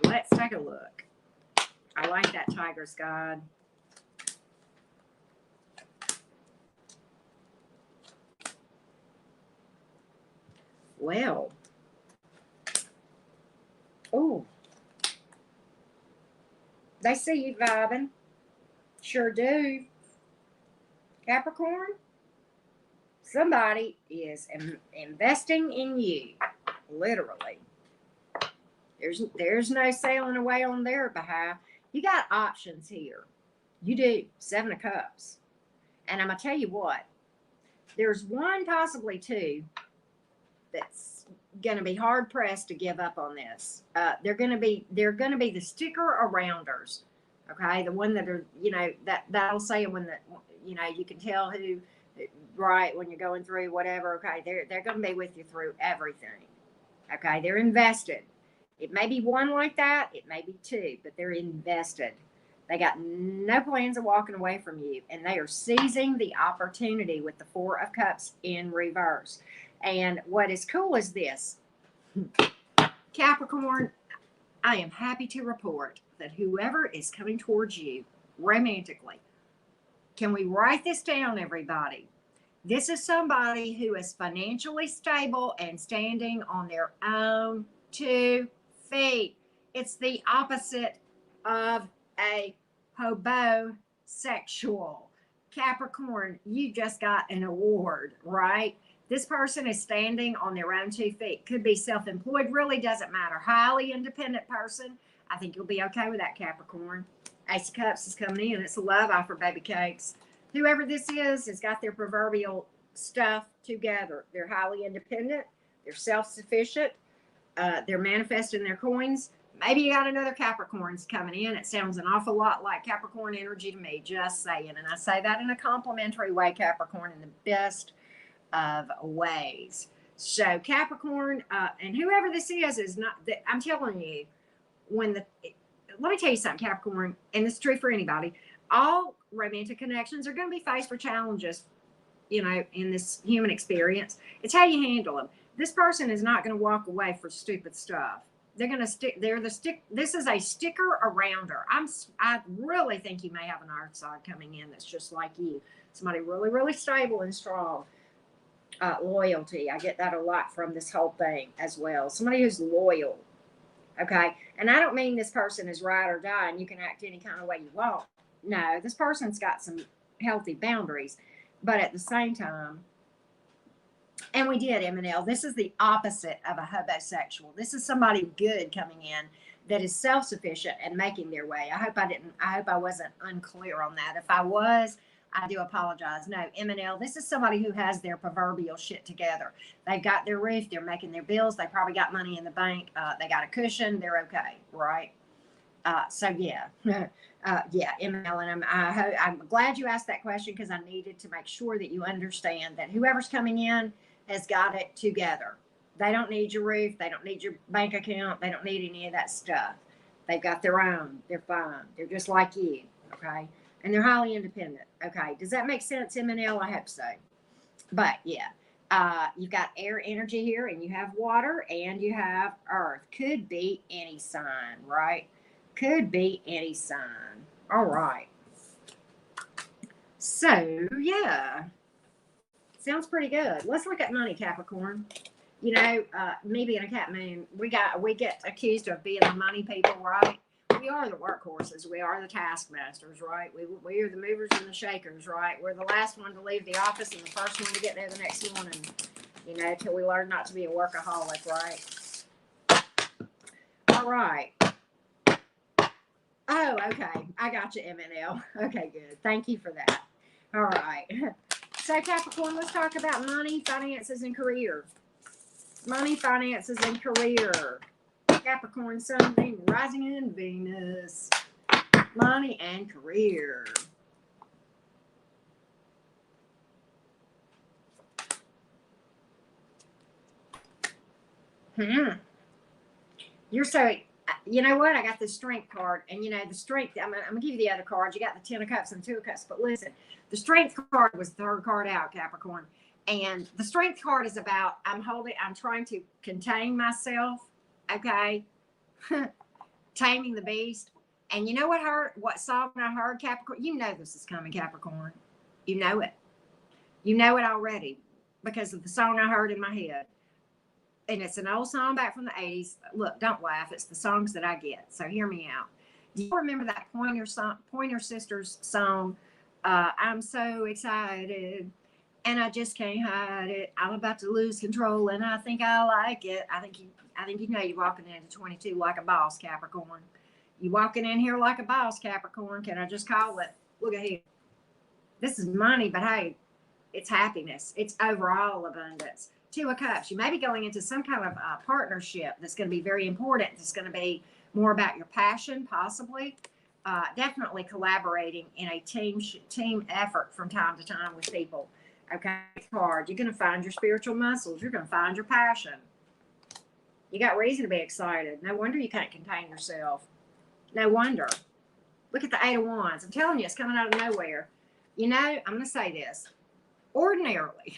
Let's take a look. I like that Tiger's Guide. Well. Oh. They see you vibing. Sure do. Capricorn. Somebody is investing in you. Literally. There's no sailing away on their behalf. You got options here. You do. 7 of Cups. And I'm going to tell you what. There's one, possibly two, that's going to be hard pressed to give up on this. They're going to be the sticker arounders. Okay. The one that are, that'll say when you can tell who, right, when you're going through whatever. Okay. They're going to be with you through everything. Okay. They're invested. It may be one like that. It may be two, but they're invested. They got no plans of walking away from you, and they are seizing the opportunity with the 4 of Cups in reverse. And what is cool is this. Capricorn, I am happy to report that whoever is coming towards you romantically, can we write this down, everybody? This is somebody who is financially stable and standing on their own 2 feet. It's the opposite of a hobosexual. Capricorn, you just got an award, right? This person is standing on their own 2 feet. Could be self-employed, really doesn't matter. Highly independent person. I think you'll be okay with that, Capricorn. Ace of Cups is coming in. It's a love offer, baby cakes. Whoever this is has got their proverbial stuff together. They're highly independent. They're self-sufficient. They're manifesting their coins. Maybe you got another Capricorn's coming in. It sounds an awful lot like Capricorn energy to me, just saying. And I say that in a complimentary way, Capricorn, in the best of ways. So Capricorn, and whoever this is not, I'm telling you, let me tell you something, Capricorn, and this is true for anybody, all romantic connections are going to be faced with challenges, in this human experience. It's how you handle them. This person is not going to walk away for stupid stuff. They're going to stick. This is a sticker around her. I really think you may have an earth side coming in that's just like you. Somebody really, really stable and strong. Loyalty. I get that a lot from this whole thing as well. Somebody who's loyal. Okay. And I don't mean this person is ride or die and you can act any kind of way you want. No, this person's got some healthy boundaries. But at the same time, and we did, M&L, this is the opposite of a homosexual. This is somebody good coming in that is self-sufficient and making their way. I hope I wasn't unclear on that. If I was, I do apologize. No, M&L, this is somebody who has their proverbial shit together. They've got their roof. They're making their bills. They probably got money in the bank. They got a cushion. They're okay, right? So, yeah. Yeah, M&L, and I'm glad you asked that question because I needed to make sure that you understand that whoever's coming in has got it together. They don't need your roof. They don't need your bank account. They don't need any of that stuff. They've got their own. They're fine. They're just like you, okay? And they're highly independent, okay? Does that make sense, M&L? I hope so. But, yeah, you've got air energy here, and you have water, and you have earth. Could be any sign, right? Could be any sign. All right. So, yeah. Sounds pretty good. Let's look at money, Capricorn. Me being a cat moon, we get accused of being the money people, right? We are the workhorses. We are the taskmasters, right? We are the movers and the shakers, right? We're the last one to leave the office and the first one to get there the next morning, till we learn not to be a workaholic, right? All right. Oh, okay. I got you, M&L. Okay, good. Thank you for that. All right. So, Capricorn, let's talk about money, finances, and career. Money, finances, and career. Capricorn, Sun, Moon, rising in Venus. Money and career. You're so... You know what? I got the strength card, and the strength. I'm gonna give you the other cards. You got the 10 of Cups and 2 of Cups. But listen, the strength card was the third card out, Capricorn, and the strength card is about I'm trying to contain myself. Okay, taming the beast. And you know what song I heard, Capricorn? You know this is coming, Capricorn. You know it. You know it already because of the song I heard in my head. And it's an old song back from the 80s. Look, don't laugh. It's the songs that I get. So hear me out. Do you remember that Pointer Sisters song? I'm so excited and I just can't hide it. I'm about to lose control and I think I like it. I think you're walking into 22 like a boss, Capricorn. You walking in here like a boss, Capricorn. Can I just call it? Look at here. This is money, but hey, it's happiness. It's overall abundance. 2 of Cups. You may be going into some kind of partnership that's going to be very important. It's going to be more about your passion, possibly. Definitely collaborating in a team effort from time to time with people. Okay, card. You're going to find your spiritual muscles. You're going to find your passion. You got reason to be excited. No wonder you can't contain yourself. No wonder. Look at the 8 of Wands. I'm telling you, it's coming out of nowhere. I'm going to say this. Ordinarily,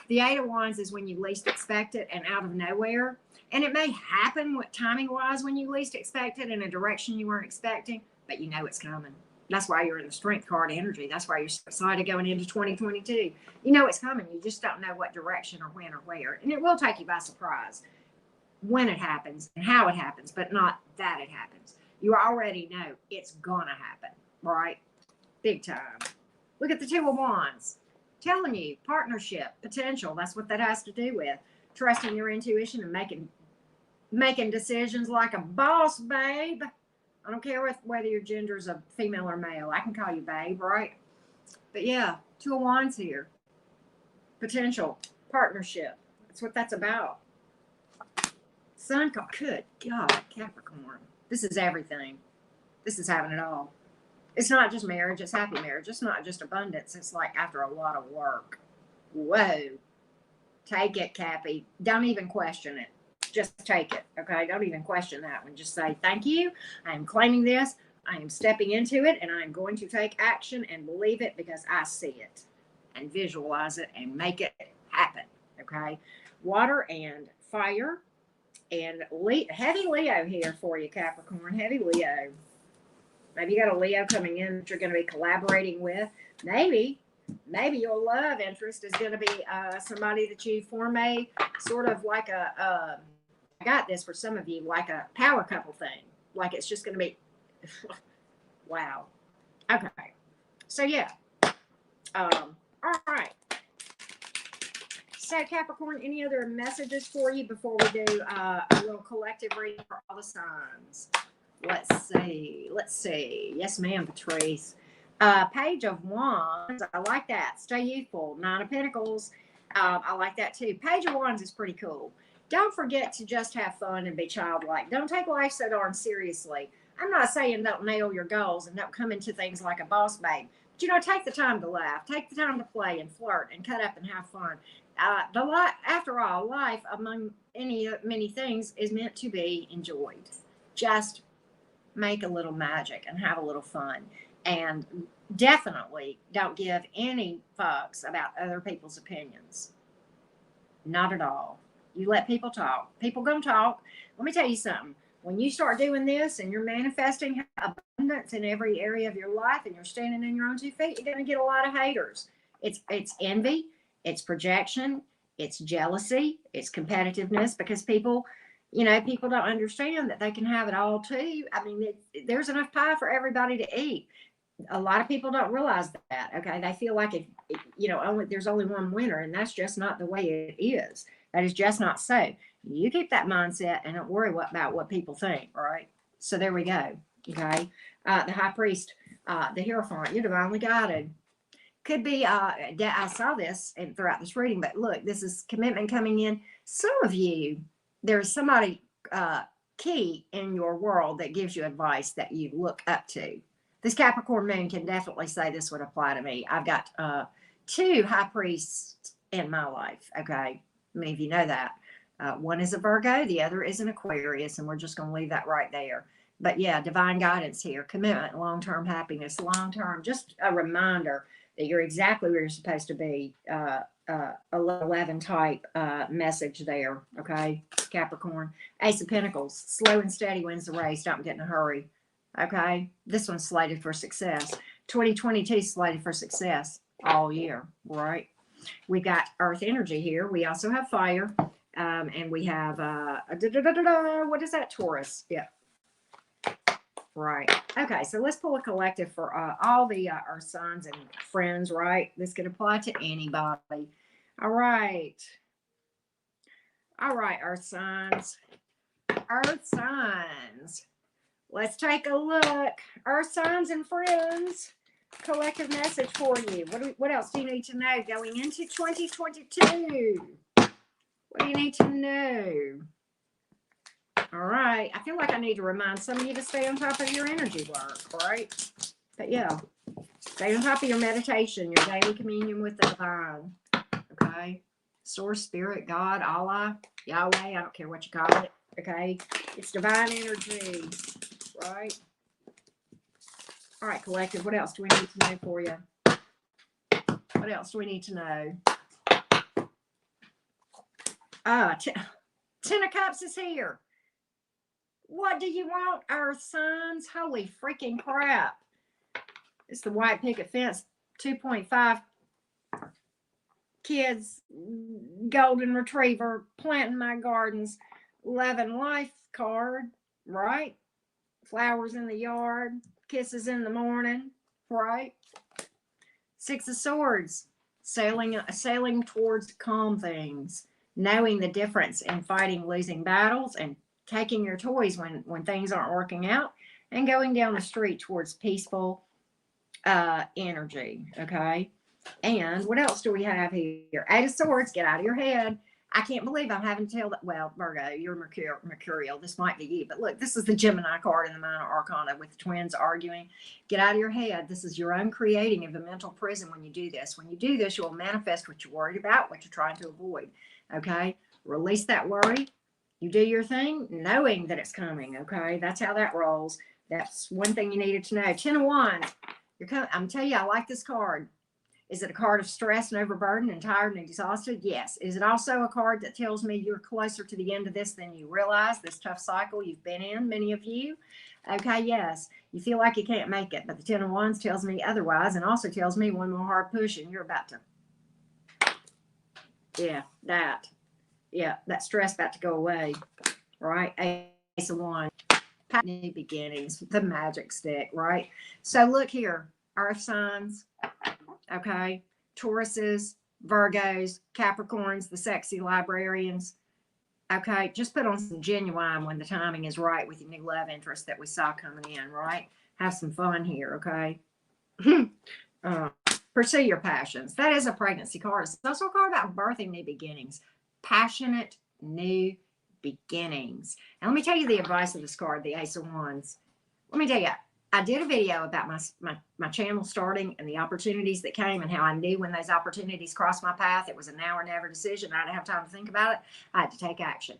the 8 of Wands is when you least expect it and out of nowhere. And it may happen timing-wise when you least expect it in a direction you weren't expecting, but you know it's coming. That's why you're in the strength card energy. That's why you're so excited going into 2022. You know it's coming. You just don't know what direction or when or where. And it will take you by surprise when it happens and how it happens, but not that it happens. You already know it's going to happen, right? Big time. Look at the 2 of Wands. telling you, partnership, potential. That's what that has to do with. Trusting your intuition and making decisions like a boss, babe. I don't care whether your gender is a female or male. I can call you babe, right? But yeah, Two of Wands here. Potential, partnership. That's what that's about. Sun, good God, Capricorn. This is everything. This is having it all. It's not just marriage, it's happy marriage. It's not just abundance. It's like after a lot of work. Whoa. Take it, Cappy. Don't even question it. Just take it, okay? Don't even question that one. Just say, thank you. I am claiming this. I am stepping into it, and I'm going to take action and believe it because I see it and visualize it and make it happen, okay? Water and fire and heavy Leo here for you, Capricorn. Heavy Leo. Maybe you got a Leo coming in that you're going to be collaborating with. Maybe your love interest is going to be somebody that you form a sort of like I got this for some of you, like a power couple thing. Like it's just going to be, wow. Okay. So yeah. All right. So Capricorn, any other messages for you before we do a little collective reading for all the signs? Let's see. Yes, ma'am, Patrice. Page of Wands. I like that. Stay youthful. Nine of Pentacles. I like that too. Page of Wands is pretty cool. Don't forget to just have fun and be childlike. Don't take life so darn seriously. I'm not saying don't nail your goals and don't come into things like a boss babe. But, take the time to laugh. Take the time to play and flirt and cut up and have fun. After all, life, among many things, is meant to be enjoyed. Just make a little magic and have a little fun. And definitely don't give any fucks about other people's opinions. Not at all. You let people talk. People gonna talk. Let me tell you something. When you start doing this and you're manifesting abundance in every area of your life and you're standing in your own 2 feet, you're gonna get a lot of haters. It's envy, it's projection, it's jealousy, it's competitiveness, because people don't understand that they can have it all too. I mean, there's enough pie for everybody to eat. A lot of people don't realize that. Okay, they feel like there's only one winner, and that's just not the way it is. That is just not so. You keep that mindset and don't worry about what people think. All right. So there we go. Okay. The High Priest, the Hierophant, you're divinely guided. Could be. I saw this throughout this reading, but look, this is commitment coming in. Some of you, there's somebody key in your world that gives you advice that you look up to. This Capricorn moon can definitely say this would apply to me. I've got 2 high priests in my life. Okay. Many of you know that. One is a Virgo, the other is an Aquarius, and we're just going to leave that right there. But yeah, divine guidance here, commitment, long-term happiness, long-term, just a reminder that you're exactly where you're supposed to be. 11 type message there. Okay. Capricorn. Ace of Pentacles, slow and steady wins the race. Don't get in a hurry. Okay. This one's slated for success. 2022 slated for success all year. Right. We got earth energy here. We also have fire. And we have, what is that? Taurus. Yeah. Right. Okay. So let's pull a collective for all the earth signs and friends, right? This could apply to anybody. All right. All right, earth signs. Earth signs. Let's take a look. Earth signs and friends. Collective message for you. What else do you need to know going into 2022? What do you need to know? All right. I feel like I need to remind some of you to stay on top of your energy work, right? But yeah, stay on top of your meditation, your daily communion with the divine. Okay? Source, spirit, God, Allah, Yahweh, I don't care what you call it. Okay? It's divine energy, right? All right, collective. What else do we need to know for you? What else do we need to know? Ten of Cups is here. What do you want, earth signs? Holy freaking crap. It's the white picket fence, 2.5 kids, golden retriever, planting my gardens, 11 life card, right? Flowers in the yard, kisses in the morning, right? 6 of Swords, sailing towards calm things, knowing the difference in fighting losing battles and taking your toys when things aren't working out, and going down the street towards peaceful energy. Okay. And what else do we have here? Eight of Swords, get out of your head. I can't believe I'm having to tell that. Well, Virgo, you're mercurial. This might be you. But look, this is the Gemini card in the Minor Arcana with the twins arguing. Get out of your head. This is your own creating of a mental prison when you do this. When you do this, you will manifest what you're worried about, what you're trying to avoid. Okay? Release that worry. You do your thing knowing that it's coming. Okay? That's how that rolls. That's one thing you needed to know. 10 of Wands. I'm telling you, I like this card. Is it a card of stress and overburdened and tired and exhausted? Yes. Is it also a card that tells me you're closer to the end of this than you realize, this tough cycle you've been in, many of you? Okay, yes. You feel like you can't make it, but the 10 of Wands tells me otherwise, and also tells me one more hard push and you're about to, that stress about to go away, right? Ace of Wands, new beginnings, the magic stick, right? So look here, earth signs. Okay, Tauruses, Virgos, Capricorns, the sexy librarians. Okay, just put on some genuine when the timing is right with your new love interest that we saw coming in, right? Have some fun here, okay? Pursue your passions. That is a pregnancy card. It's also a card about birthing new beginnings. Passionate new beginnings. And let me tell you the advice of this card, the Ace of Wands. Let me tell you, I did a video about my channel starting and the opportunities that came and how I knew when those opportunities crossed my path. It was a now or never decision. I didn't have time to think about it. I had to take action.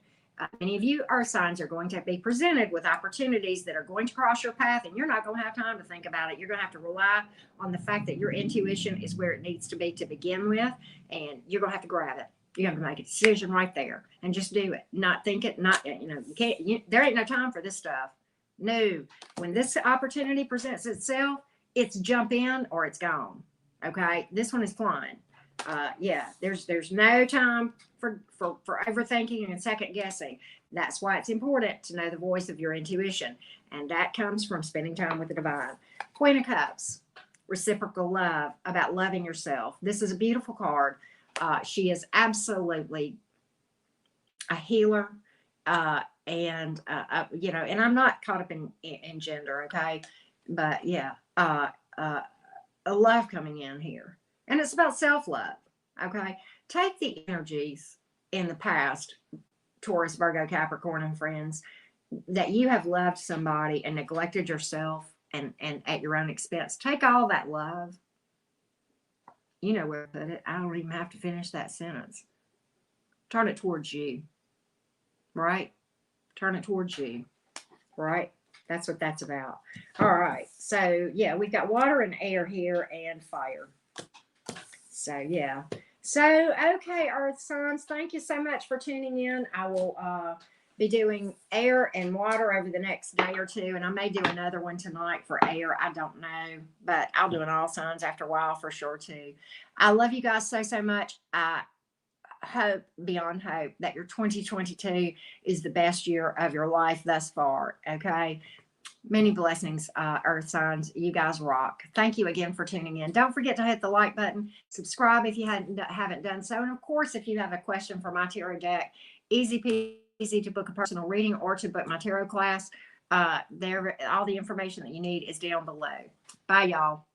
Many of you earth signs are going to be presented with opportunities that are going to cross your path, and you're not going to have time to think about it. You're going to have to rely on the fact that your intuition is where it needs to be to begin with, and you're going to have to grab it. You have to make a decision right there and just do it. Not think it, there ain't no time for this stuff. No, when this opportunity presents itself, it's jump in or it's gone. Okay, this one is flying. There's no time for overthinking and second guessing. That's why it's important to know the voice of your intuition, and that comes from spending time with the divine. Queen of Cups, reciprocal love, about loving yourself. This is a beautiful card. She is absolutely a healer. And I'm not caught up in gender, okay? But a love coming in here. And it's about self-love, okay? Take the energies in the past, Taurus, Virgo, Capricorn, and friends, that you have loved somebody and neglected yourself and at your own expense. Take all that love. You know where to put it. I don't even have to finish that sentence. Turn it towards you, right? Turn it towards you, right? That's what that's about. All right. So, we've got water and air here and fire. So, So, okay, earth signs, thank you so much for tuning in. I will be doing air and water over the next day or two, and I may do another one tonight for air. I don't know, but I'll do an all signs after a while for sure, too. I love you guys so much. I hope beyond hope that your 2022 is the best year of your life thus far. Okay, many blessings, earth signs. You guys rock. Thank you again for tuning in. Don't forget to hit the like button, subscribe if you haven't done so, and of course, if you have a question for my tarot deck, easy peasy to book a personal reading or to book my tarot class. All the information that you need is down below. Bye, y'all.